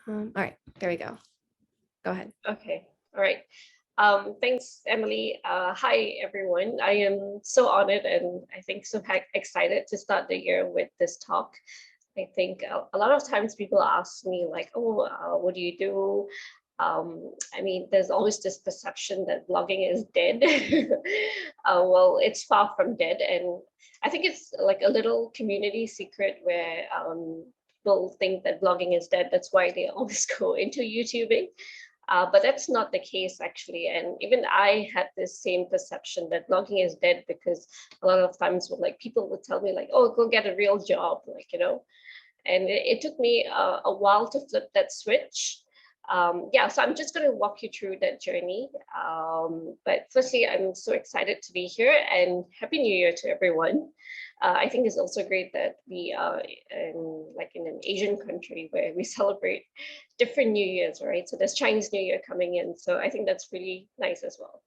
All right, there we go. Go ahead. Okay, all right. Thanks, Emily. Hi, everyone. I am so honored and I think so excited to start the year with this talk. I think a lot of times people ask me like, oh, what do you do? I mean, there's always this perception that blogging is dead. Well, it's far from dead. And I think it's like a little community secret where people think that blogging is dead. That's why they always go into YouTubing. But that's not the case actually. And even I had this same perception that blogging is dead because a lot of times like people would tell me like, oh, go get a real job, like, and it took me a while to flip that switch. Yeah, so I'm just going to walk you through that journey. But firstly, I'm so excited to be here and Happy New Year to everyone. I think it's also great that we are in an Asian country where we celebrate different New Years, right? So there's Chinese New Year coming in. So I think that's really nice as well.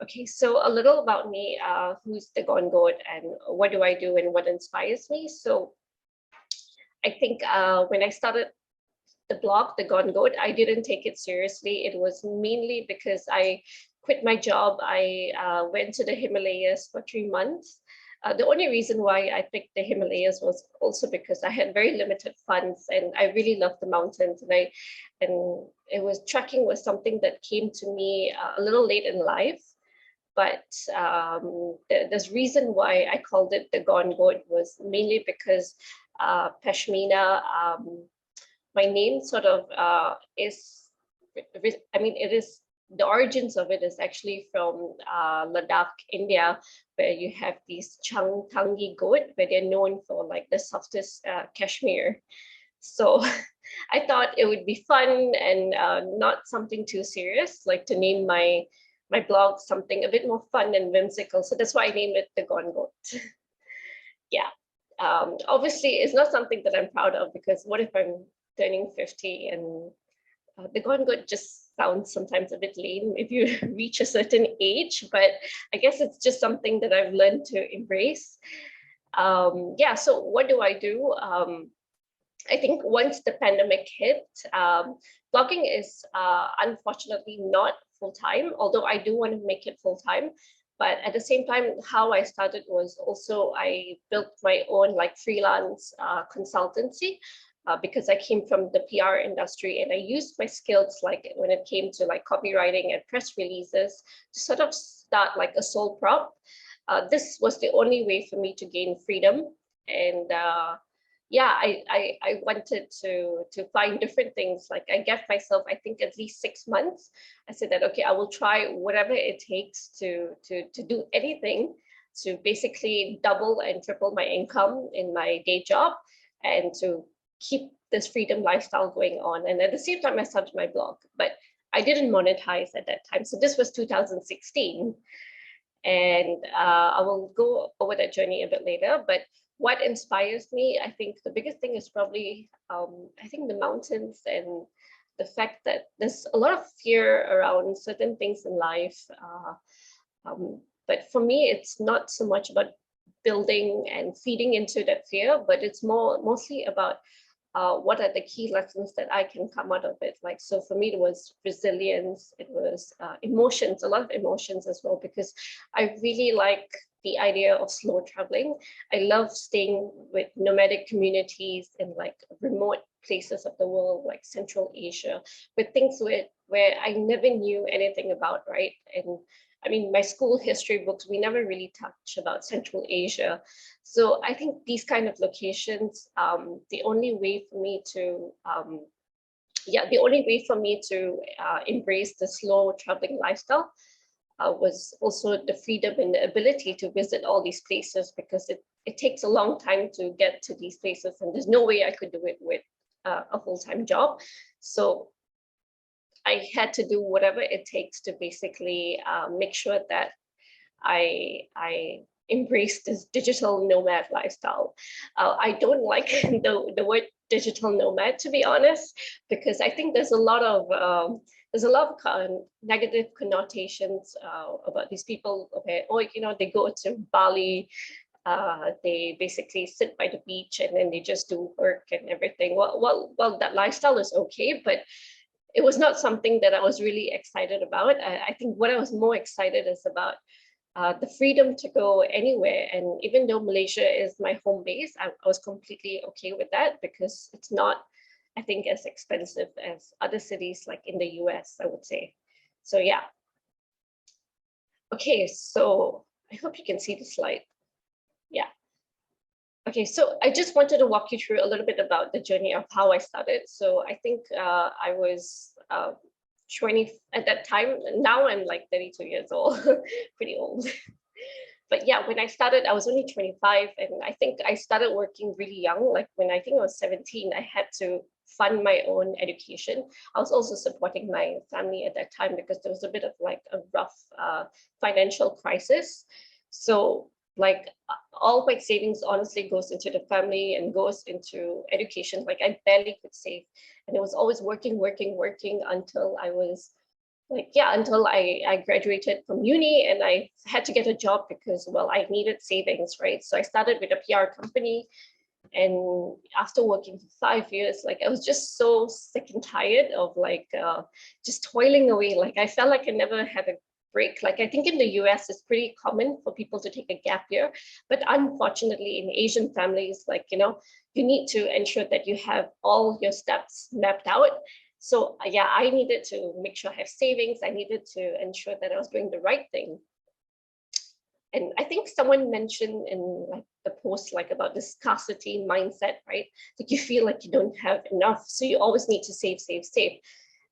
Okay, so a little about me, who's the Gone Goat and what do I do and what inspires me. So I think when I started the blog, The Gone Goat, I didn't take it seriously. It was mainly because I quit my job. I went to the Himalayas for 3 months. The only reason why I picked the Himalayas was also because I had very limited funds and I really loved the mountains, and it was trekking was something that came to me a little late in life. But this reason why I called it the Gone Goat was mainly because Pashmina, my name sort of is, I mean, it is, the origins of it is actually from Ladakh, India, where you have these Tangi goat, where they're known for like the softest cashmere. So I thought it would be fun and not something too serious, like to name my blog something a bit more fun and whimsical. So that's why I named it The Gone Goat. Yeah. Obviously, it's not something that I'm proud of because what if I'm turning 50 and the Gone Good just sounds sometimes a bit lame if you reach a certain age, but I guess it's just something that I've learned to embrace. Yeah, so what do I do? I think once the pandemic hit, blogging is unfortunately not full time, although I do want to make it full time. But at the same time, how I started was also I built my own like freelance consultancy because I came from the PR industry and I used my skills like when it came to like copywriting and press releases to sort of start like a sole prop. This was the only way for me to gain freedom and yeah, I wanted to find different things. Like I gave myself, I think at least 6 months. I said that okay, I will try whatever it takes to do anything to basically double and triple my income in my day job and to keep this freedom lifestyle going on. And at the same time, I started my blog, but I didn't monetize at that time. So this was 2016. And I will go over that journey a bit later. But what inspires me, I think the biggest thing is probably, I think the mountains and the fact that there's a lot of fear around certain things in life. But for me, it's not so much about building and feeding into that fear, but it's mostly about what are the key lessons that I can come out of it. Like, so for me, it was resilience, it was emotions, a lot of emotions as well, because I really like the idea of slow traveling. I love staying with nomadic communities in like remote places of the world, like Central Asia, with things where I never knew anything about, right? And I mean, my school history books, we never really touch about Central Asia. So I think these kind of locations, the only way for me to, the only way for me to embrace the slow traveling lifestyle was also the freedom and the ability to visit all these places because it takes a long time to get to these places and there's no way I could do it with a full-time job. So I had to do whatever it takes to basically make sure that I embrace this digital nomad lifestyle. I don't like the word digital nomad, to be honest, because I think there's a lot of negative connotations about these people. Okay, or they go to Bali They basically sit by the beach and then they just do work and everything. Well, that lifestyle is okay, but it was not something that I was really excited about. I think what I was more excited is about the freedom to go anywhere. And even though Malaysia is my home base, I was completely okay with that because it's not, I think, as expensive as other cities like in the US, I would say. So yeah. Okay, so I hope you can see the slide. Yeah. Okay, so I just wanted to walk you through a little bit about the journey of how I started. So I think I was 20 at that time. Now I'm like 32 years old, pretty old. But yeah, when I started, I was only 25, and I think I started working really young. Like when I think I was 17, I had to fund my own education. I was also supporting my family at that time because there was a bit of like a rough financial crisis. So like all my savings honestly goes into the family and goes into education. Like I barely could save, and it was always working until I was like, yeah, until I graduated from uni and I had to get a job because, well, I needed savings, right? So I started with a PR company, and after working for 5 years, like I was just so sick and tired of like just toiling away. Like I felt like I never had a break. Like I think in the US it's pretty common for people to take a gap year, but unfortunately in Asian families, like, you know, you need to ensure that you have all your steps mapped out. So yeah, I needed to make sure I have savings. I needed to ensure that I was doing the right thing. And I think someone mentioned in like the post, like about the scarcity mindset, right? Like you feel like you don't have enough, so you always need to save.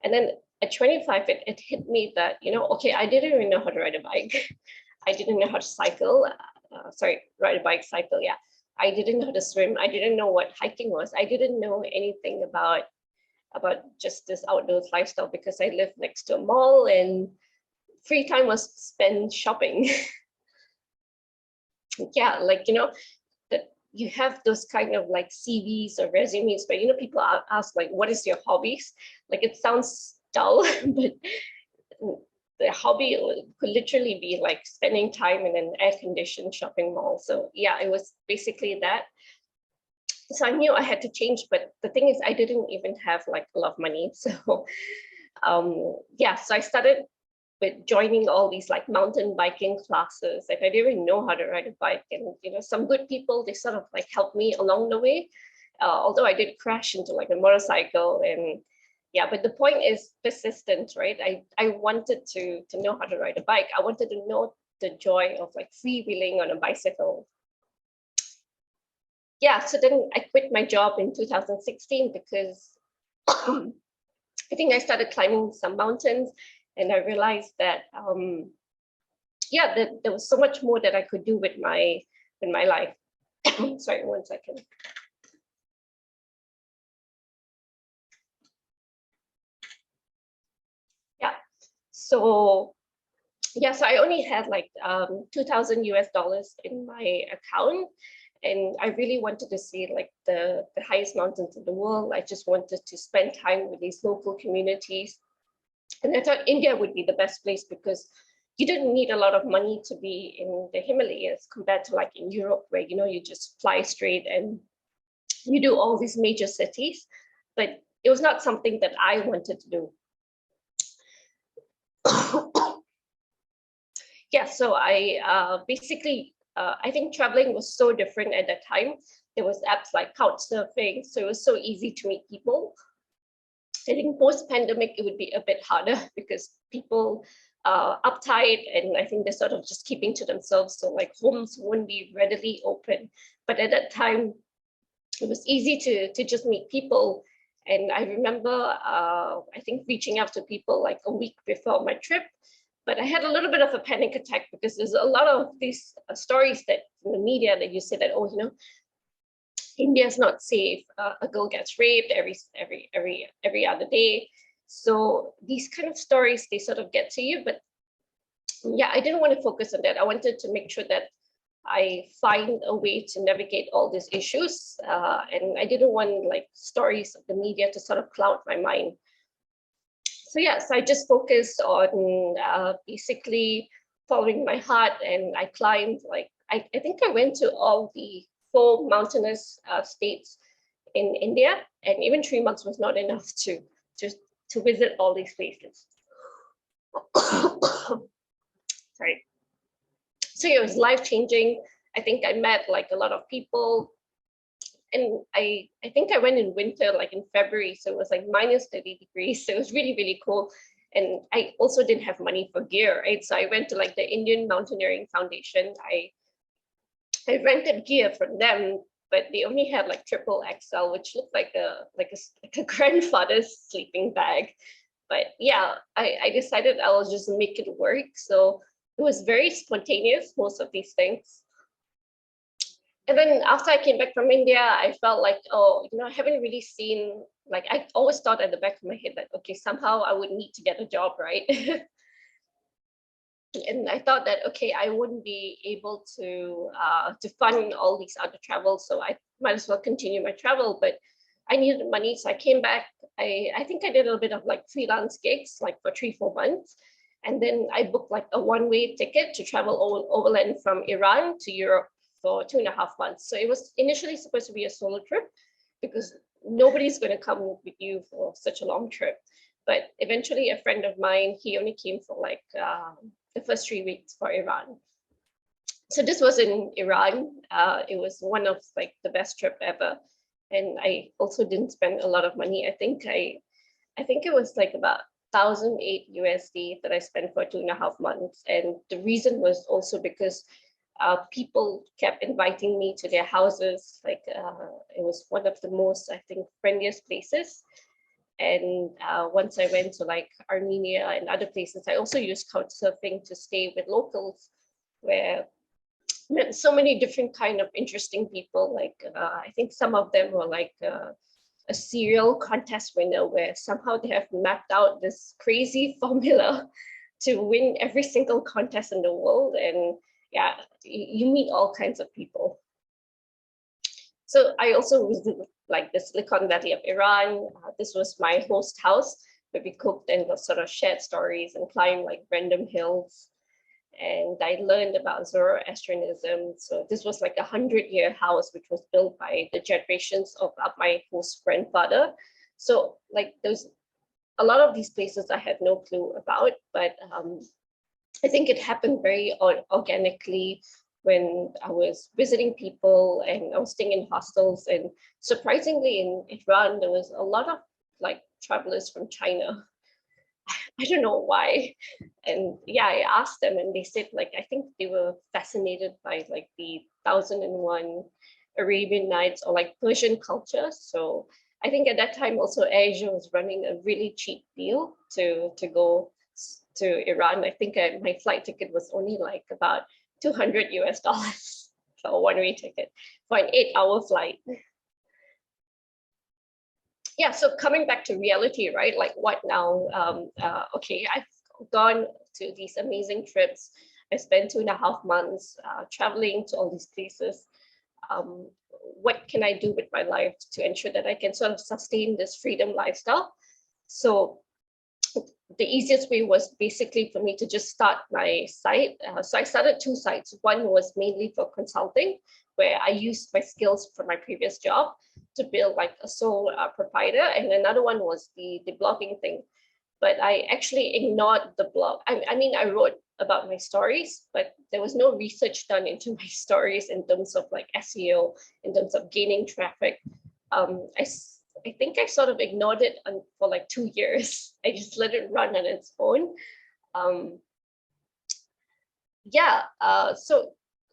And then at 25, it hit me that, you know, okay, I didn't even know how to ride a bike. I didn't know how to cycle. Ride a bike, cycle, yeah. I didn't know how to swim. I didn't know what hiking was. I didn't know anything about just this outdoors lifestyle because I lived next to a mall and free time was spent shopping. Yeah, like, you know, that you have those kind of like CVs or resumes, but you know, people ask like, what is your hobbies? Like it sounds dull, but the hobby could literally be like spending time in an air-conditioned shopping mall. So yeah, it was basically that. So I knew I had to change, but the thing is I didn't even have like a lot of money. So yeah, so I started with joining all these like mountain biking classes. Like I didn't even know how to ride a bike, and you know, some good people, they sort of like helped me along the way. Although I did crash into like a motorcycle, and yeah, but the point is persistence, right? I wanted to know how to ride a bike. I wanted to know the joy of like freewheeling on a bicycle. Yeah, so then I quit my job in 2016 because I think I started climbing some mountains, and I realized that yeah, that there was so much more that I could do with my life. Sorry, 1 second. Yeah, so yeah, so I only had like 2,000 US dollars in my account, and I really wanted to see like the highest mountains in the world. I just wanted to spend time with these local communities, and I thought India would be the best place because you didn't need a lot of money to be in the Himalayas compared to like in Europe, where, you know, you just fly straight and you do all these major cities. But it was not something that I wanted to do. Yeah, so I basically, I think traveling was so different at that time. There was apps like Couchsurfing, so it was so easy to meet people. I think post-pandemic, it would be a bit harder because people are uptight, and I think they're sort of just keeping to themselves. So like homes won't be readily open. But at that time, it was easy to just meet people. And I remember, I think reaching out to people like a week before my trip, but I had a little bit of a panic attack because there's a lot of these stories that in the media that you say that, oh, you know, India is not safe. A girl gets raped every other day. So these kind of stories, they sort of get to you. But yeah, I didn't want to focus on that. I wanted to make sure that I find a way to navigate all these issues. And I didn't want like stories of the media to sort of cloud my mind. So yeah, so I just focused on basically following my heart, and I climbed like I think I went to all the 4 mountainous states in India, and even 3 months was not enough to to visit all these places. Sorry. So it was life-changing. I think I met like a lot of people, and I think I went in winter, like in February, so it was like minus 30 degrees. So it was really, really cool. And I also didn't have money for gear, right? So I went to like the Indian Mountaineering Foundation. I rented gear from them, but they only had like triple XL, which looked like a grandfather's sleeping bag. But yeah, I decided I'll just make it work. So it was very spontaneous, most of these things. And then after I came back from India, I felt like, oh, I haven't really seen, like, I always thought at the back of my head that, okay, somehow I would need to get a job, right? And I thought that, okay, I wouldn't be able to fund all these other travels, so I might as well continue my travel. But I needed money, so I came back. I think I did a little bit of like freelance gigs, like for 3-4 months. And then I booked like a one-way ticket to travel overland from Iran to Europe for 2.5 months. So it was initially supposed to be a solo trip because nobody's going to come with you for such a long trip. But eventually, a friend of mine, he only came for like the first 3 weeks for Iran. So this was in Iran. It was one of like the best trip ever, and I also didn't spend a lot of money. I think it was like about 1,008 USD that I spent for 2.5 months, and the reason was also because people kept inviting me to their houses. Like it was one of the most, I think, friendliest places. And once I went to like Armenia and other places, I also used couchsurfing to stay with locals, where I met so many different kind of interesting people. Like I think some of them were like a serial contest winner, where somehow they have mapped out this crazy formula to win every single contest in the world. And yeah, you meet all kinds of people. So I also visited like the Silicon Valley of Iran. This was my host house where we cooked and sort of shared stories and climbed like random hills. And I learned about Zoroastrianism. So this was like 100-year house, which was built by the generations of my host grandfather. So like there's a lot of these places I had no clue about, but I think it happened very organically when I was visiting people and I was staying in hostels. And surprisingly, in Iran, there was a lot of like travelers from China. I don't know why. And yeah, I asked them and they said like, I think they were fascinated by like the 1001 Arabian Nights or like Persian culture. So I think at that time also Asia was running a really cheap deal to go to Iran. I think my flight ticket was only like about 200 US dollars for a one-way ticket for an 8-hour flight. Yeah, so coming back to reality, right? Like what now? Okay, I've gone to these amazing trips. I spent 2.5 months traveling to all these places. What can I do with my life to ensure that I can sort of sustain this freedom lifestyle? So the easiest way was basically for me to just start my site. So I started 2 sites. One was mainly for consulting, where I used my skills from my previous job to build like a sole proprietor. And another one was the blogging thing. But I actually ignored the blog. I mean, I wrote about my stories, but there was no research done into my stories in terms of like SEO, in terms of gaining traffic. I think I sort of ignored it for like 2 years. I just let it run on its own.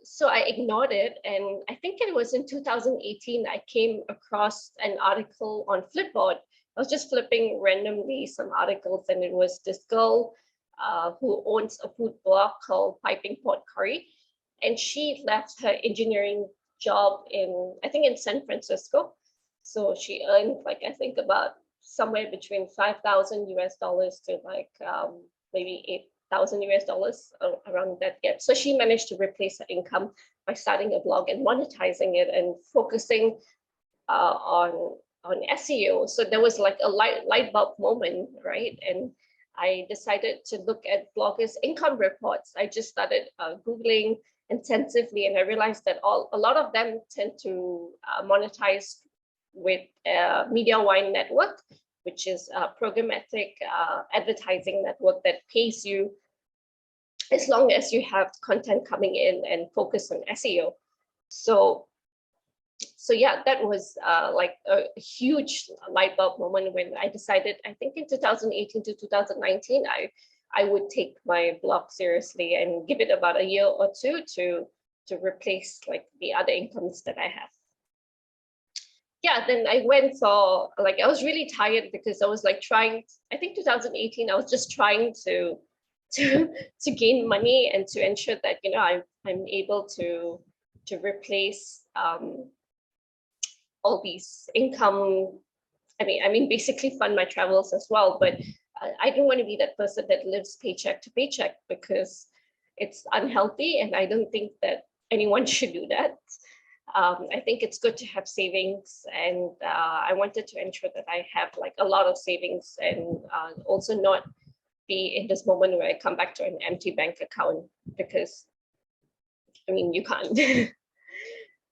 So I ignored it, and I think it was in 2018 I came across an article on Flipboard. I was just flipping randomly some articles, and it was this girl who owns a food blog called Piping Pot Curry, and she left her engineering job I think in San Francisco. So she earned like, I think about somewhere between 5,000 US dollars to like maybe 8,000 US dollars around that gap. So she managed to replace her income by starting a blog and monetizing it and focusing on SEO. So there was like a light bulb moment, right? And I decided to look at bloggers' income reports. I just started Googling intensively, and I realized that a lot of them tend to monetize with Media Wine Network, which is a programmatic advertising network that pays you as long as you have content coming in and focus on SEO. So yeah, that was like a huge light bulb moment when I decided, I think in 2018 to 2019, I would take my blog seriously and give it about a year or two to replace like the other incomes that I have. Yeah, then I went for, like, I was really tired because I was like trying, I think 2018, I was just trying to gain money and to ensure that, you know, I'm able to replace all these income. I mean, basically fund my travels as well, but I don't want to be that person that lives paycheck to paycheck, because it's unhealthy, and I don't think that anyone should do that. I think it's good to have savings, and I wanted to ensure that I have like a lot of savings, and also not be in this moment where I come back to an empty bank account, because I mean, you can't.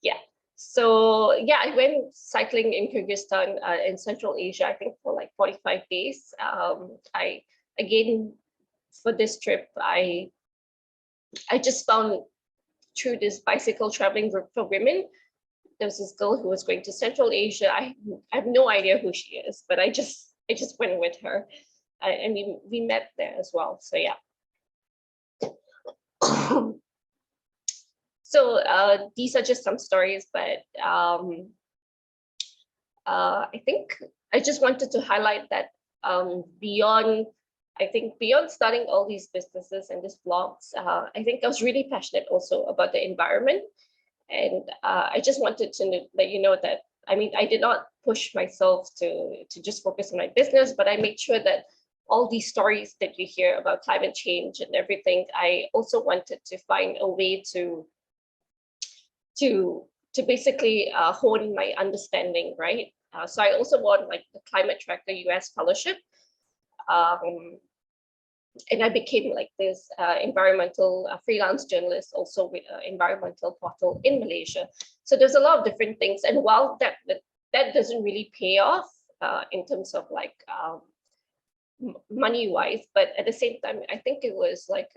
Yeah. So yeah, I went cycling in Kyrgyzstan in Central Asia, I think for like 45 days. I again, for this trip, I just found through this bicycle traveling group for women, there was this girl who was going to Central Asia. I have no idea who she is, but I just went with her, and we met there as well. So yeah. So these are just some stories, but I think I just wanted to highlight that beyond starting all these businesses and these blogs, I think I was really passionate also about the environment. And I just wanted to let you know that, I mean, I did not push myself to just focus on my business, but I made sure that all these stories that you hear about climate change and everything, I also wanted to find a way to basically hone my understanding, right? So I also won like the Climate Tracker US Fellowship. And I became like this environmental freelance journalist, also with an environmental portal in Malaysia. So there's a lot of different things. And while that doesn't really pay off in terms of like money-wise, but at the same time, I think it was like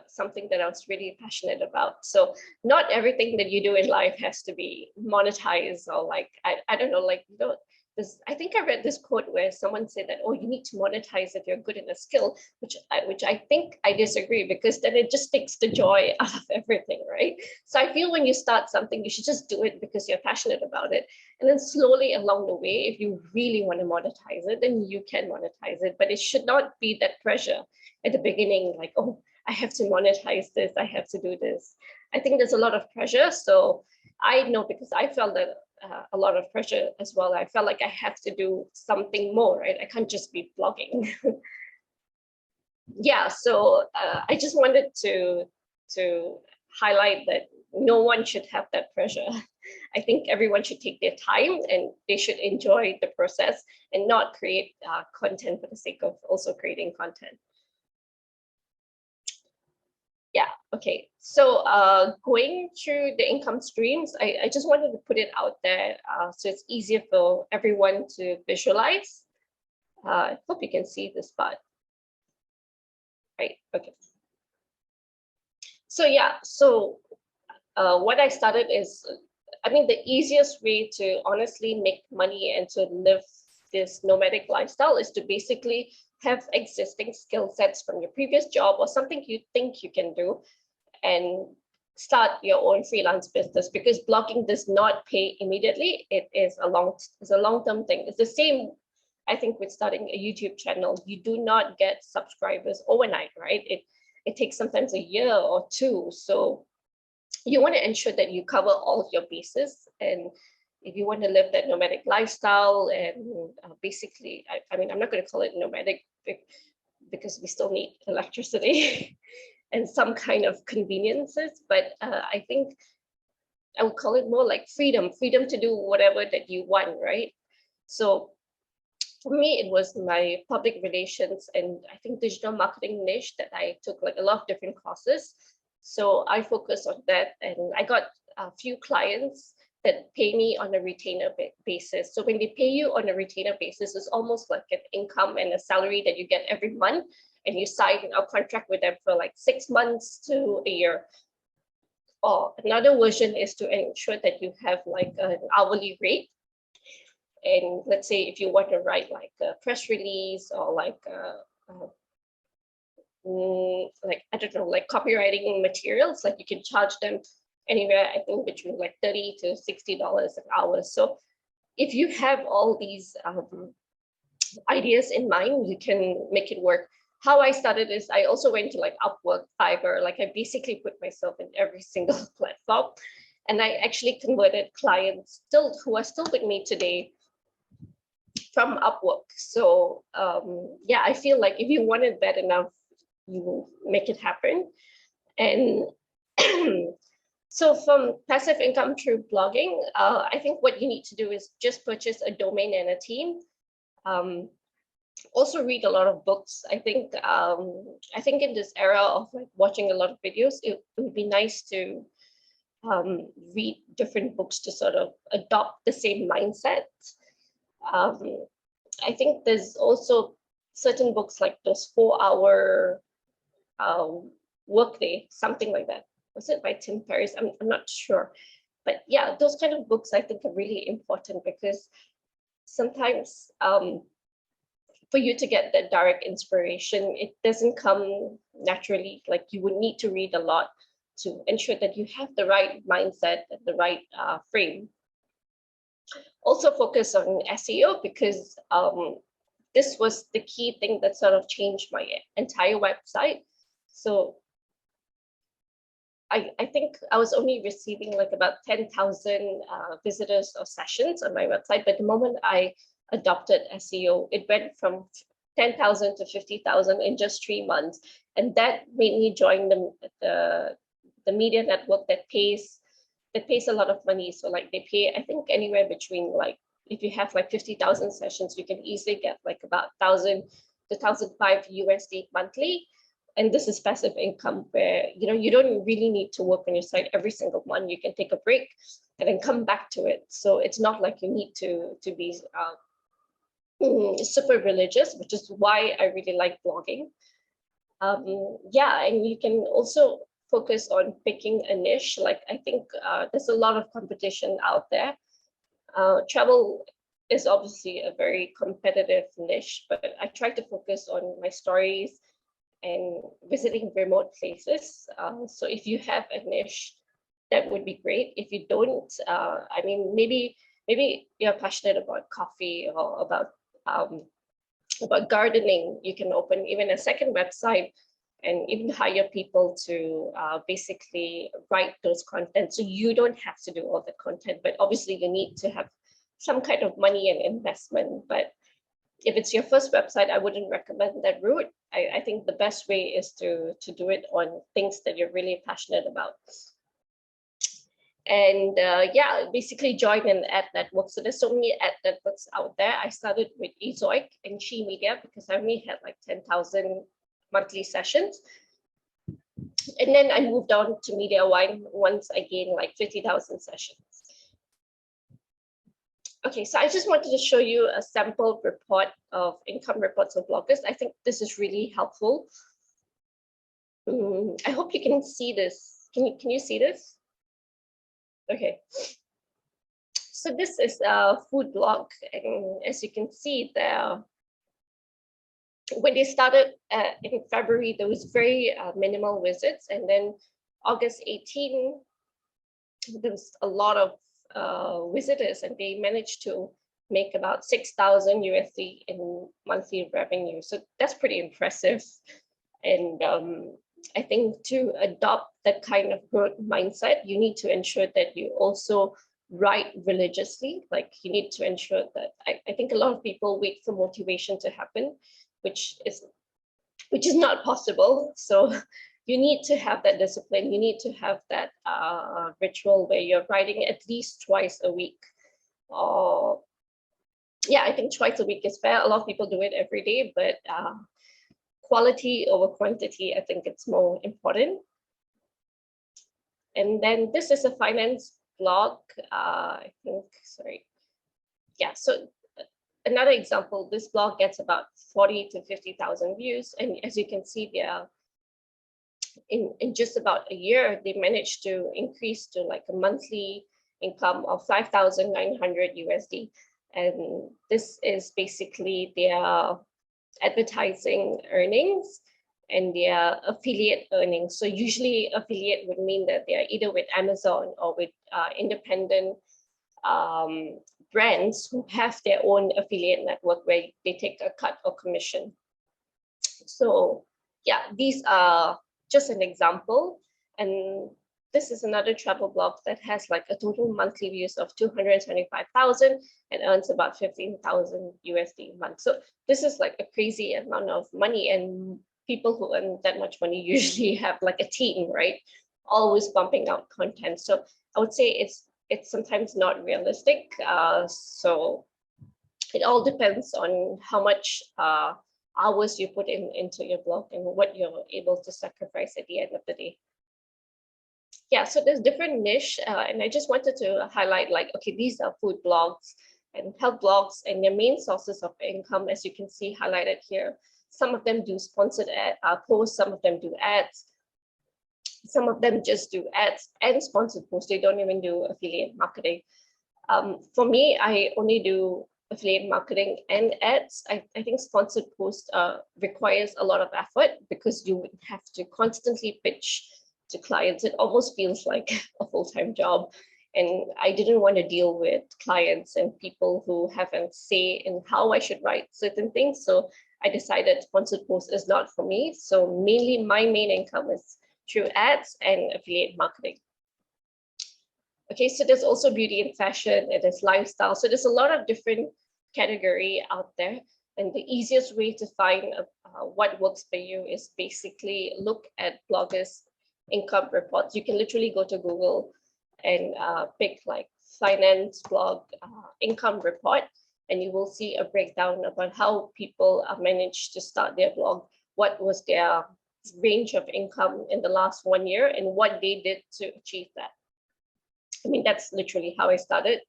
something that I was really passionate about. So not everything that you do in life has to be monetized, or like, I don't know, like, you know, I think I read this quote where someone said that, oh, you need to monetize if you're good in a skill, which I think I disagree, because then it just takes the joy out of everything, right? So I feel when you start something, you should just do it because you're passionate about it. And then slowly along the way, if you really want to monetize it, then you can monetize it. But it should not be that pressure at the beginning, like, oh, I have to monetize this, I have to do this. I think there's a lot of pressure. So I know, because I felt that a lot of pressure as well. I felt like I have to do something more, right? I can't just be blogging. Yeah, so I just wanted to highlight that no one should have that pressure. I think everyone should take their time, and they should enjoy the process and not create content for the sake of also creating content. Yeah, okay. So going through the income streams, I just wanted to put it out there so it's easier for everyone to visualize. I hope you can see this part. Right, okay. So yeah, so what I started is, I mean, the easiest way to honestly make money and to live this nomadic lifestyle is to basically have existing skill sets from your previous job or something you think you can do, and start your own freelance business, because blogging does not pay immediately. It is a long-term thing. It's the same, I think, with starting a YouTube channel. You do not get subscribers overnight, right? It takes sometimes a year or two. So you want to ensure that you cover all of your bases. And if you want to live that nomadic lifestyle, and basically, I mean, I'm not going to call it nomadic because we still need electricity and some kind of conveniences, but I think I would call it more like freedom to do whatever that you want, right? So for me, it was my public relations and I think digital marketing niche that I took like a lot of different courses. So I focus on that, and I got a few clients that pay me on a retainer basis. So when they pay you on a retainer basis, it's almost like an income and a salary that you get every month, and you sign a contract with them for like 6 months to a year. Or another version is to ensure that you have like an hourly rate. And let's say if you want to write like a press release or like like I don't know, like copywriting materials, like you can charge them anywhere, I think between like $30 to $60 an hour. So if you have all these ideas in mind, you can make it work. How I started is I also went to like Upwork, Fiverr, like I basically put myself in every single platform. And I actually converted clients who are still with me today from Upwork. So yeah, I feel like if you want it bad enough, you will make it happen. And so from passive income through blogging, I think what you need to do is just purchase a domain and a team. Also read a lot of books. I think in this era of like watching a lot of videos, it would be nice to read different books to sort of adopt the same mindset. I think there's also certain books like those 4-hour workday, something like that. Was it by Tim Ferriss? I'm not sure. But yeah, those kind of books I think are really important, because sometimes for you to get that direct inspiration, it doesn't come naturally. Like you would need to read a lot to ensure that you have the right mindset and the right frame. Also focus on SEO, because this was the key thing that sort of changed my entire website. So I think I was only receiving like about 10,000 visitors or sessions on my website, but the moment I adopted SEO, it went from 10,000 to 50,000 in just 3 months. And that made me join the media network that pays a lot of money. So like they pay, I think anywhere between like, if you have like 50,000 sessions, you can easily get like about 1,000 to 1,500 USD monthly. And this is passive income where, you don't really need to work on your site every single month. You can take a break and then come back to it. So it's not like you need to be super religious, which is why I really like blogging. Yeah, and you can also focus on picking a niche. Like I think there's a lot of competition out there. Travel is obviously a very competitive niche, but I try to focus on my stories and visiting remote places. So if you have a niche, that would be great. If you don't, I mean, maybe you're passionate about coffee or about gardening. You can open even a second website and even hire people to basically write those content. So you don't have to do all the content, but obviously you need to have some kind of money and investment. But if it's your first website, I wouldn't recommend that route. I think the best way is to do it on things that you're really passionate about. And yeah, basically join an ad network. So there's so many ad networks out there. I started with Ezoic and She Media because I only had like 10,000 monthly sessions. And then I moved on to Media Wine once I gained like 50,000 sessions. Okay, so I just wanted to show you a sample report of income reports of bloggers. I think this is really helpful. I hope you can see this. Can you see this? Okay. So this is a food blog, and as you can see there, when they started in February, there was very minimal visits, and then August 18, there was a lot of visitors, and they managed to make about 6,000 USD in monthly revenue. So that's pretty impressive. And I think to adopt that kind of growth mindset, you need to ensure that you also write religiously. Like you need to ensure that I think a lot of people wait for motivation to happen, which is not possible. So you need to have that discipline. You need to have that ritual where you're writing at least twice a week. Or yeah, I think twice a week is fair. A lot of people do it every day, but quality over quantity, I think it's more important. And then this is a finance blog, I think, sorry. Yeah, so another example, this blog gets about 40 to 50,000 views. And as you can see there, in just about a year, they managed to increase to like a monthly income of 5,900 USD. And this is basically their advertising earnings and their affiliate earnings. So usually affiliate would mean that they are either with Amazon or with independent brands who have their own affiliate network where they take a cut or commission. So yeah, these are just an example. And this is another travel blog that has like a total monthly views of 275,000 and earns about 15,000 USD a month. So this is like a crazy amount of money, and people who earn that much money usually have like a team, right? Always bumping out content. So I would say it's sometimes not realistic. So it all depends on how much hours you put into your blog and what you're able to sacrifice at the end of the day. Yeah, so there's different niche, and I just wanted to highlight like, okay, these are food blogs and health blogs, and their main sources of income, as you can see highlighted here. Some of them do sponsored posts, some of them do ads, some of them just do ads and sponsored posts. They don't even do affiliate marketing. For me, I only do affiliate marketing and ads. I think sponsored posts requires a lot of effort because you would have to constantly pitch to clients. It almost feels like a full-time job. And I didn't want to deal with clients and people who haven't say in how I should write certain things. So I decided sponsored posts is not for me. So mainly my main income is through ads and affiliate marketing. Okay, so there's also beauty and fashion, and there's lifestyle. So there's a lot of different category out there. And the easiest way to find what works for you is basically look at bloggers' income reports. You can literally go to Google and pick like finance blog income report, and you will see a breakdown about how people managed to start their blog, what was their range of income in the last 1 year, and what they did to achieve that. I mean, that's literally how I started.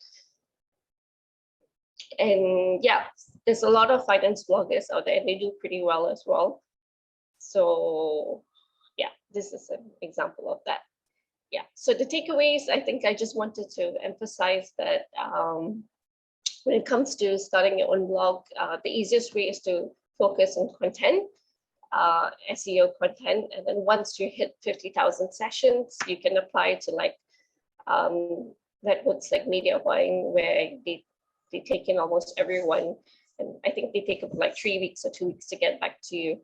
And yeah, there's a lot of finance bloggers out there, and they do pretty well as well. So yeah, this is an example of that. Yeah, so the takeaways, I think I just wanted to emphasize that when it comes to starting your own blog, the easiest way is to focus on content, SEO content. And then once you hit 50,000 sessions, you can apply to like networks like media buying, where they take in almost everyone. And I think they take like 3 weeks or 2 weeks to get back to you.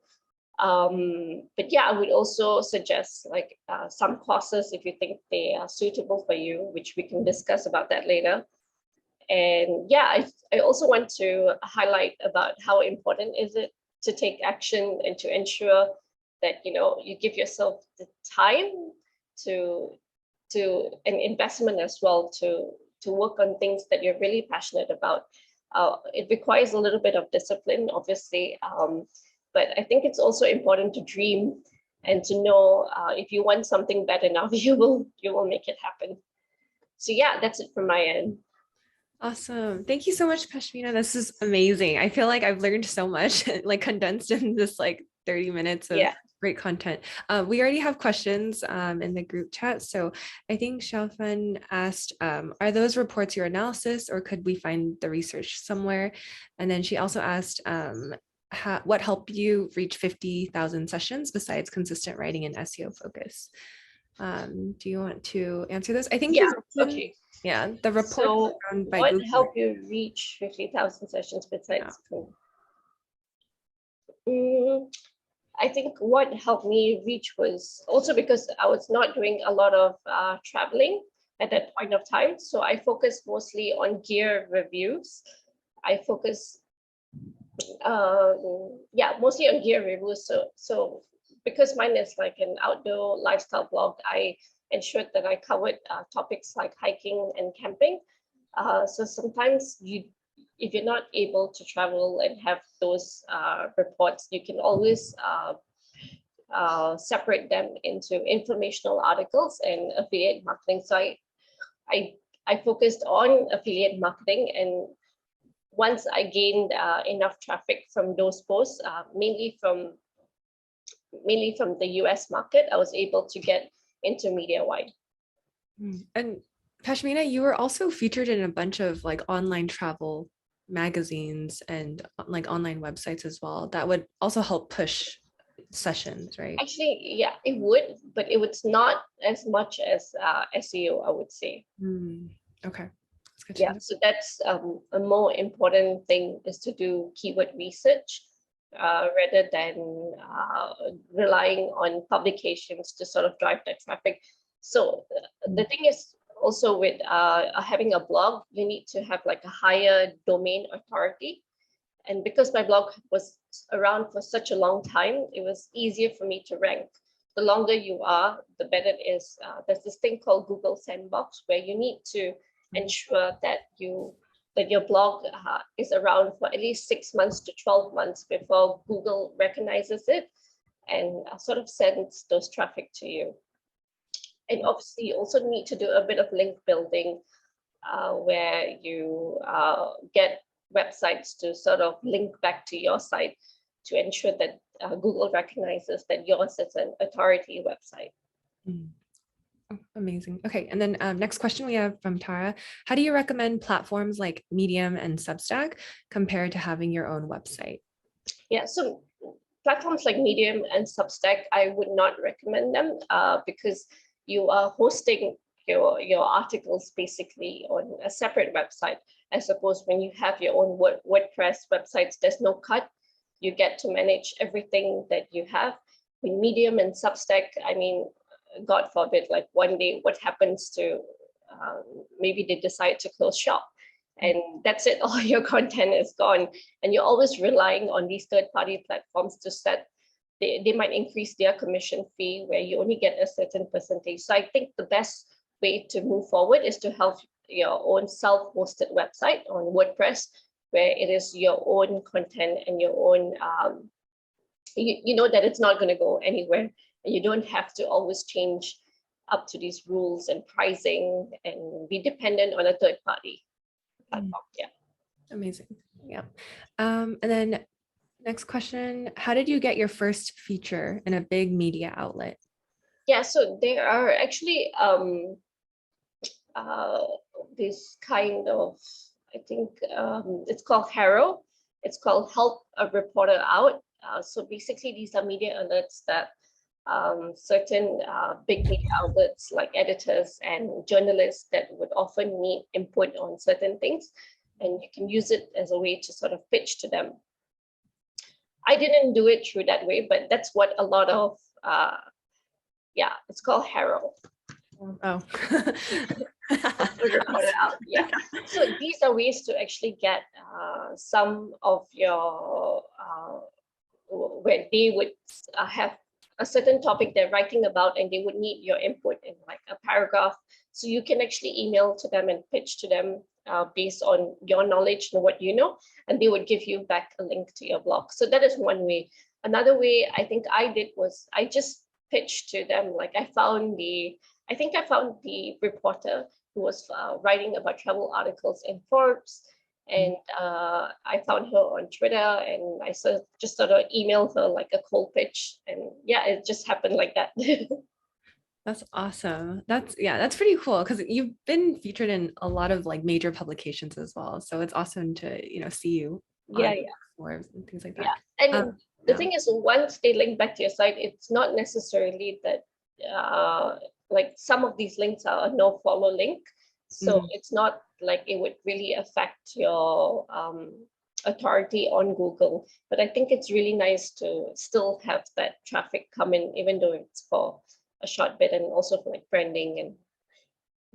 But yeah, I would also suggest like some courses if you think they are suitable for you, which we can discuss about that later. And yeah, I also want to highlight about how important is it to take action and to ensure that you give yourself the time to an investment as well to work on things that you're really passionate about. It requires a little bit of discipline, obviously, but I think it's also important to dream and to know if you want something bad enough, you will make it happen. So yeah, that's it from my end. Awesome. Thank you so much, Pashmina. This is amazing. I feel like I've learned so much, like condensed in this like 30 minutes of great content. We already have questions in the group chat. So I think Xiaofan asked, are those reports your analysis, or could we find the research somewhere? And then she also asked, what helped you reach 50,000 sessions besides consistent writing and SEO focus? Do you want to answer this? I think okay. Yeah, the report. So what helped you reach 50,000 sessions besides? I think what helped me reach was also because I was not doing a lot of traveling at that point of time. So I focused mostly on gear reviews. I focus, mostly on gear reviews. So because mine is like an outdoor lifestyle blog, I ensured that I covered topics like hiking and camping. So sometimes if you're not able to travel and have those reports, you can always separate them into informational articles and affiliate marketing. So I focused on affiliate marketing, and once I gained enough traffic from those posts, mainly from the US market, I was able to get into media wide. And Pashmina, you were also featured in a bunch of like online travel magazines and like online websites as well. That would also help push sessions, right? Actually, yeah, it would, but it was not as much as SEO, I would say. Okay, that's good to Yeah, know. so that's a more important thing, is to do keyword research rather than relying on publications to sort of drive that traffic. So the thing is also with having a blog, you need to have like a higher domain authority. And because my blog was around for such a long time, it was easier for me to rank. The longer you are, the better it is. There's this thing called Google Sandbox, where you need to ensure that your blog is around for at least 6 months to 12 months before Google recognizes it and sort of sends those traffic to you. And obviously, you also need to do a bit of link building, where you get websites to sort of link back to your site to ensure that Google recognizes that yours is an authority website. Oh, amazing. Okay, and then next question we have from Tara. How do you recommend platforms like Medium and Substack compared to having your own website? Yeah, so platforms like Medium and Substack, I would not recommend them because you are hosting your articles basically on a separate website. I suppose when you have your own WordPress websites, there's no cut. You get to manage everything that you have. With Medium and Substack, I mean, God forbid, like one day, what happens to maybe they decide to close shop, and that's it. All your content is gone, and you're always relying on these third-party platforms to set. They might increase their commission fee where you only get a certain percentage. So I think the best way to move forward is to have your own self-hosted website on WordPress, where it is your own content and your own, you know that it's not going to go anywhere, and you don't have to always change up to these rules and pricing and be dependent on a third party platform. Yeah. Amazing. Yeah. And then next question, how did you get your first feature in a big media outlet? Yeah, so there are actually this kind of, I think it's called HARO. It's called Help a Reporter Out. So basically, these are media alerts that certain big media outlets like editors and journalists that would often need input on certain things, and you can use it as a way to sort of pitch to them. I didn't do it through that way, but that's what a lot of, it's called HARO. Oh. Out. Yeah. So these are ways to actually get some of your, where they would have a certain topic they're writing about, and they would need your input in like a paragraph. So you can actually email to them and pitch to them based on your knowledge and what you know, and they would give you back a link to your blog. So that is one way. Another way I think I did was I just pitched to them. Like I found the reporter who was writing about travel articles in Forbes, and I found her on Twitter, and I just sort of emailed her like a cold pitch, and yeah, it just happened like that. That's awesome. That's pretty cool because you've been featured in a lot of like major publications as well. So it's awesome to see you on Forbes and things like that. Yeah, and the thing is, once they link back to your site, it's not necessarily that like some of these links are a no follow link, so it's not like it would really affect your authority on Google. But I think it's really nice to still have that traffic come in, even though it's for a short bit, and also for like branding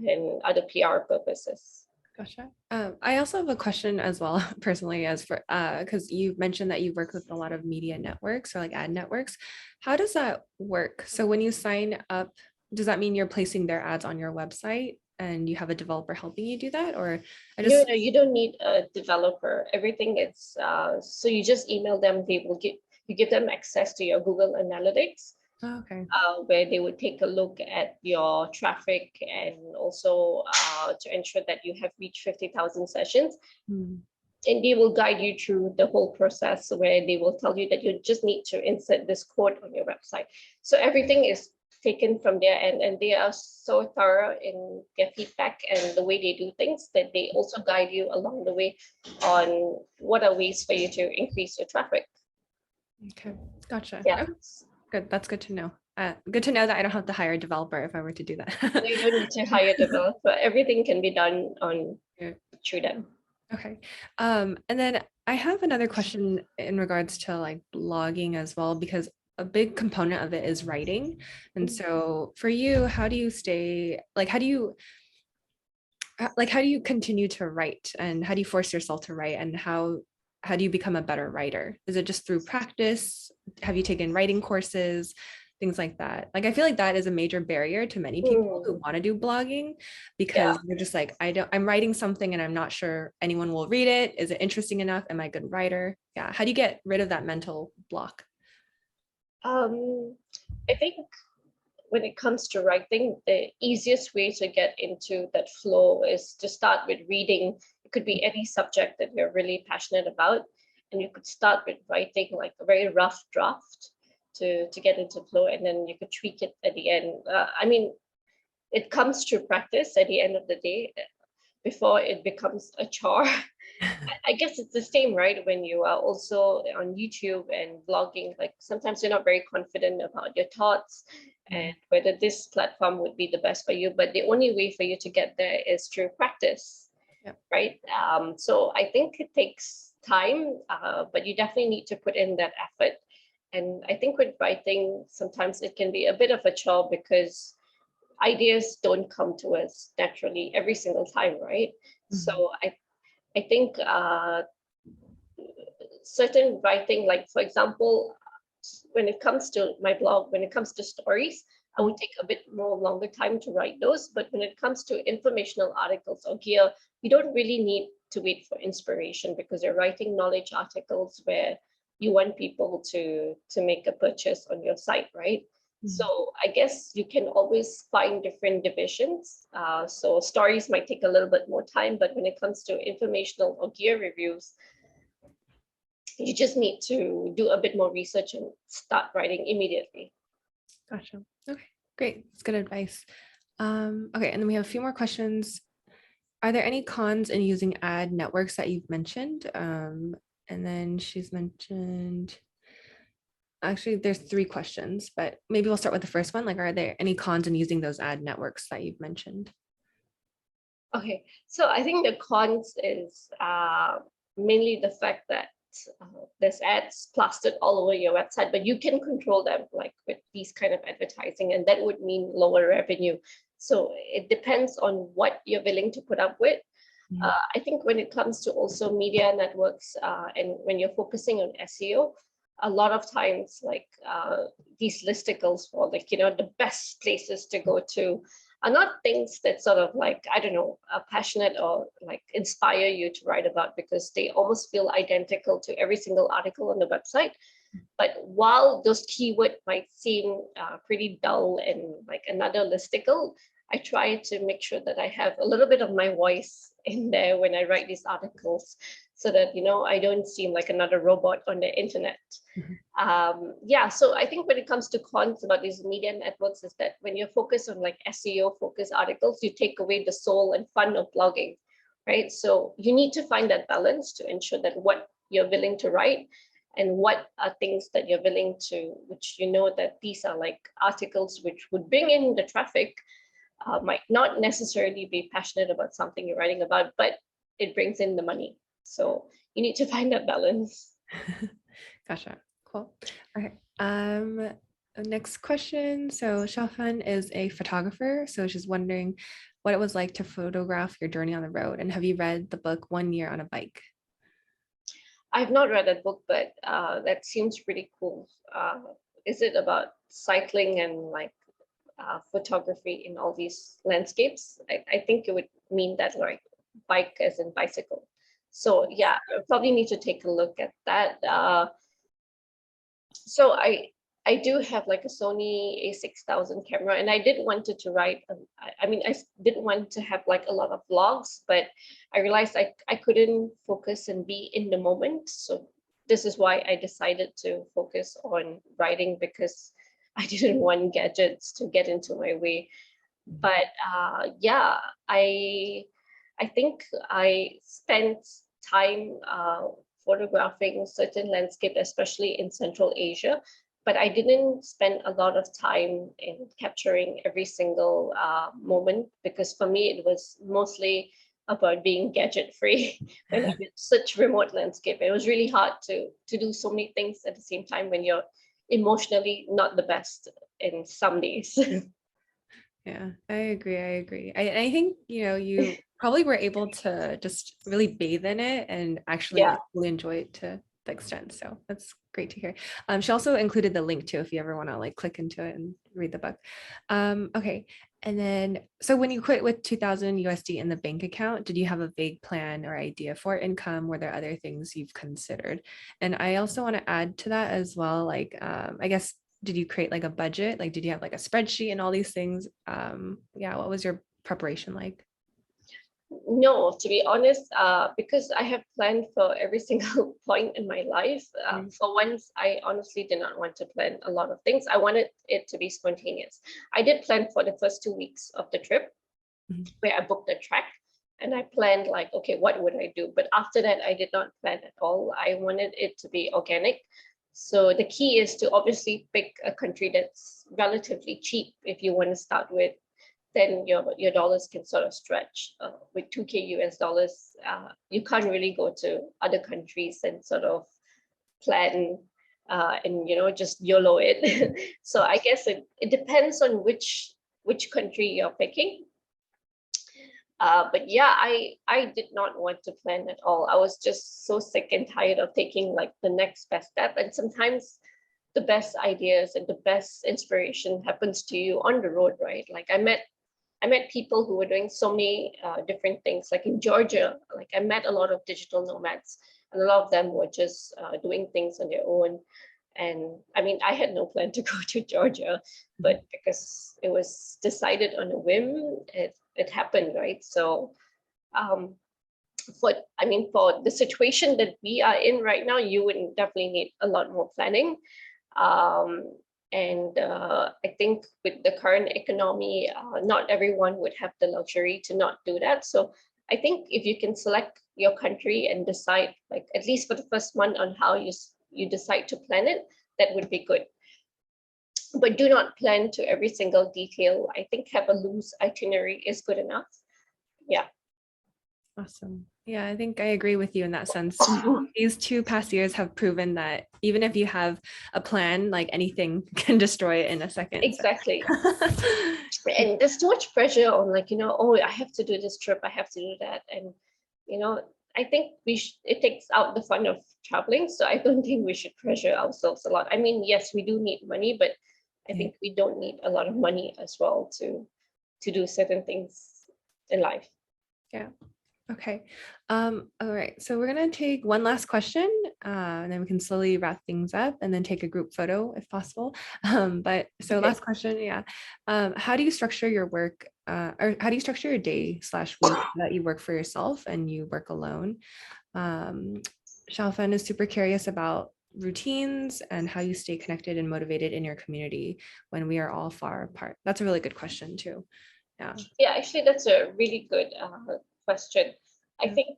and other PR purposes. Gotcha. I also have a question as well, personally, as for because you mentioned that you work with a lot of media networks or like ad networks. How does that work? So when you sign up, does that mean you're placing their ads on your website and you have a developer helping you do that? Or No, you don't need a developer. Everything is so you just email them. They will you give them access to your Google Analytics, Okay. where they would take a look at your traffic and also to ensure that you have reached 50,000 sessions. Mm. And they will guide you through the whole process where they will tell you that you just need to insert this code on your website. So everything is taken from there, and they are so thorough in their feedback and the way they do things that they also guide you along the way on what are ways for you to increase your traffic. Okay, gotcha. Yeah. Okay, good. That's good to know. Good to know that I don't have to hire a developer if I were to do that. No, you don't need to hire a developer. Everything can be done on Yeah. through them. Okay. And then I have another question in regards to like blogging as well, because a big component of it is writing. And so for you, how do you stay, how do you continue to write, and how do you force yourself to write, and how do you become a better writer? Is it just through practice? Have you taken writing courses, things like that? Like I feel like that is a major barrier to many people who want to do blogging, Yeah. because they're just like, I'm writing something and I'm not sure anyone will read it. Is it interesting enough? Am I a good writer? Yeah, how do you get rid of that mental block? I think when it comes to writing, the easiest way to get into that flow is to start with reading. It could be any subject that you're really passionate about, and you could start with writing like a very rough draft to get into flow, and then you could tweak it at the end. I mean, it comes through practice at the end of the day before it becomes a chore. I guess it's the same, right? When you are also on YouTube and blogging, like sometimes you're not very confident about your thoughts and whether this platform would be the best for you. But the only way for you to get there is through practice, Yep. right? So I think it takes time, but you definitely need to put in that effort. And I think with writing, sometimes it can be a bit of a chore because ideas don't come to us naturally every single time, right? Mhm. So I think certain writing, like for example, when it comes to my blog, when it comes to stories, I would take a bit more longer time to write those. But when it comes to informational articles or gear, you don't really need to wait for inspiration because you're writing knowledge articles where you want people to make a purchase on your site, right? Mhm. So I guess you can always find different divisions. So stories might take a little bit more time, but when it comes to informational or gear reviews, you just need to do a bit more research and start writing immediately. Gotcha. Okay, great. That's good advice. Okay, and then we have a few more questions. Are there any cons in using ad networks that you've mentioned? And then she's mentioned, actually, there's three questions, but maybe we'll start with the first one. Like, are there any cons in using those ad networks that you've mentioned? Okay, so I think the cons is mainly the fact that there's ads plastered all over your website, but you can control them like with these kind of advertising, and that would mean lower revenue. So it depends on what you're willing to put up with. I think when it comes to also media networks and when you're focusing on SEO, a lot of times like these listicles for like, the best places to go to are not things that sort of like, I don't know, are passionate or like inspire you to write about because they almost feel identical to every single article on the website. But while those keywords might seem pretty dull and like another listicle, I try to make sure that I have a little bit of my voice in there when I write these articles so that, I don't seem like another robot on the internet. Mhm. Yeah, so I think when it comes to cons about these media networks is that when you're focused on like SEO focused articles, you take away the soul and fun of blogging, right? So you need to find that balance to ensure that what you're willing to write and what are things that you're willing to, which that these are like articles which would bring in the traffic, might not necessarily be passionate about something you're writing about, but it brings in the money. So you need to find that balance. Gotcha. Cool. Okay. Next question. So Shafan is a photographer. So she's wondering what it was like to photograph your journey on the road. And have you read the book 1 Year on a Bike? I've not read that book, but that seems pretty cool. Is it about cycling and like photography in all these landscapes? I think it would mean that like bike as in bicycle. So yeah, I probably need to take a look at that. So I do have like a Sony A6000 camera, and I did wanted to write. I mean, I did want to have like a lot of vlogs, but I realized I couldn't focus and be in the moment. So this is why I decided to focus on writing, because I didn't want gadgets to get into my way. But yeah, I I think I spent time photographing certain landscape, especially in Central Asia, but I didn't spend a lot of time in capturing every single moment, because for me it was mostly about being gadget free. When I did such remote landscape, it was really hard to do so many things at the same time when you're emotionally not the best in some days. Yeah, I agree. I agree. I think, you probably were able to just really bathe in it and actually Yeah. like really enjoy it to the extent. So that's great to hear. She also included the link too, if you ever want to like click into it and read the book. Okay. And then, so when you quit with 2000 USD in the bank account, did you have a vague plan or idea for income? Were there other things you've considered? And I also want to add to that as well, like, I guess, did you create like a budget? Like, did you have like a spreadsheet and all these things? Yeah, what was your preparation like? No, to be honest, because I have planned for every single point in my life. Mm. For once, I honestly did not want to plan a lot of things. I wanted it to be spontaneous. I did plan for the first 2 weeks of the trip, Mhm. where I booked the track, and I planned like, okay, what would I do? But after that, I did not plan at all. I wanted it to be organic. So the key is to obviously pick a country that's relatively cheap if you want to start with. Then your dollars can sort of stretch. With 2K US dollars, you can't really go to other countries and sort of plan and just YOLO it. So I guess it depends on which country you're picking. But yeah, I did not want to plan at all. I was just so sick and tired of taking like the next best step. And sometimes the best ideas and the best inspiration happens to you on the road, right? Like I met people who were doing so many different things. Like in Georgia, like I met a lot of digital nomads, and a lot of them were just doing things on their own. And I mean, I had no plan to go to Georgia, but because it was decided on a whim, it happened, right? So um, for the situation that we are in right now, you would definitely need a lot more planning. Um, and I think with the current economy, not everyone would have the luxury to not do that. So I think if you can select your country and decide, like at least for the first month, on how you decide to plan it, that would be good. But do not plan to every single detail. I think have a loose itinerary is good enough. Yeah. Awesome. Yeah, I think I agree with you in that sense. These two past years have proven that even if you have a plan, like anything can destroy it in a second. So. Exactly. And there's too much pressure on, like, oh, I have to do this trip, I have to do that. And you know I think it takes out the fun of traveling, so I don't think we should pressure ourselves a lot. I mean, yes, we do need money, but I Yeah. think we don't need a lot of money as well to do certain things in life. Yeah. Okay. All right. So we're gonna take one last question, and then we can slowly wrap things up and then take a group photo if possible. But so Okay. last question, yeah. How do you structure your work, or how do you structure your day slash week that you work for yourself and you work alone? Um, Xiaofan is super curious about routines and how you stay connected and motivated in your community when we are all far apart. That's a really good question too. Yeah. Yeah, actually, that's a really good question. I Yeah. think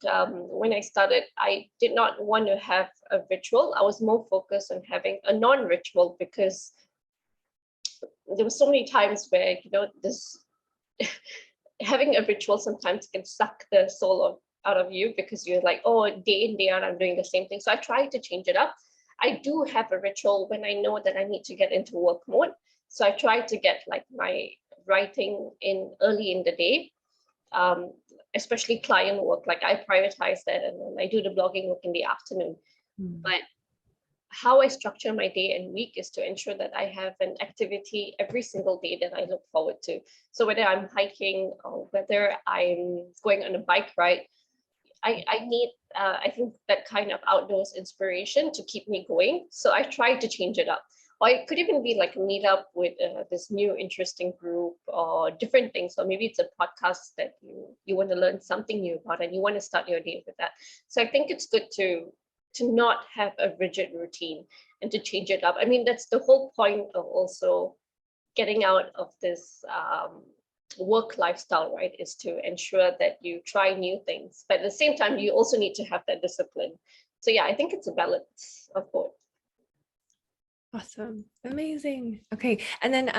when I started, I did not want to have a ritual. I was more focused on having a non-ritual, because there were so many times where this having a ritual sometimes can suck the out of you, because you're like, oh, day in day out I'm doing the same thing. So I try to change it up. I do have a ritual when I know that I need to get into work mode. So I try to get like my writing in early in the day, um, especially client work. Like I prioritize that, and then I do the blogging work in the afternoon. Mm. But how I structure my day and week is to ensure that I have an activity every single day that I look forward to. So whether I'm hiking or whether I'm going on a bike ride, I need, I think, that kind of outdoors inspiration to keep me going. So I try to change it up. or it could even be like a meetup with this new interesting group or different things, or maybe it's a podcast that you want to learn something new about and you want to start your day with that. So I think it's good to not have a rigid routine and to change it up. I mean, that's the whole point of also getting out of this work lifestyle, right? Is to ensure that you try new things, but at the same time, you also need to have that discipline. So yeah, I think it's a balance of both. Awesome. Amazing. Okay. And then,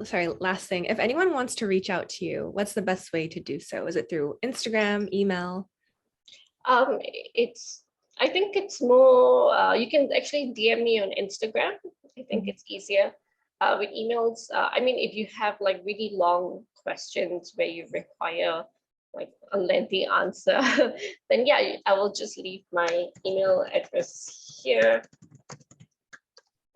sorry, last thing, if anyone wants to reach out to you, what's the best way to do so? Is it through Instagram, email? It's, I think it's more, you can actually DM me on Instagram. I think it's easier. With emails, I mean, if you have like really long questions where you require like a lengthy answer, then yeah, I will just leave my email address here,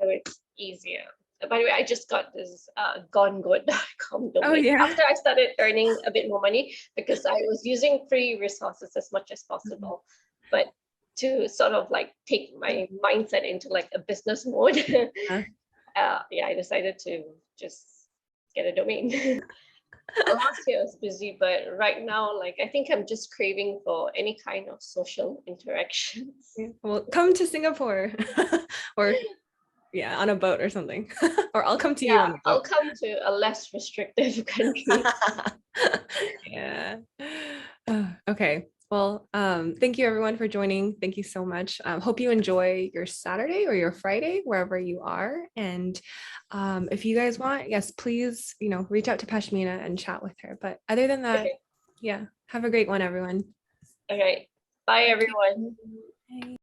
so it's easier. By the way, I just got this gonegood.com domain. Oh, yeah. After I started earning a bit more money, because I was using free resources as much as possible. But to sort of like take my mindset into like a business mode, yeah, I decided to just get a domain. Last year was busy, but right now, like I think I'm just craving for any kind of social interactions. Yeah. Well, come to Singapore or yeah, on a boat or something. Or I'll come to you on Yeah, a I'll boat. come to a less restrictive country. Yeah. Okay. Well, thank you everyone for joining. Thank you so much. Hope you enjoy your Saturday or your Friday, wherever you are. And if you guys want, yes, please, reach out to Pashmina and chat with her. But other than that, Okay. yeah, have a great one, everyone. All right. Bye, Thank everyone. you. Bye.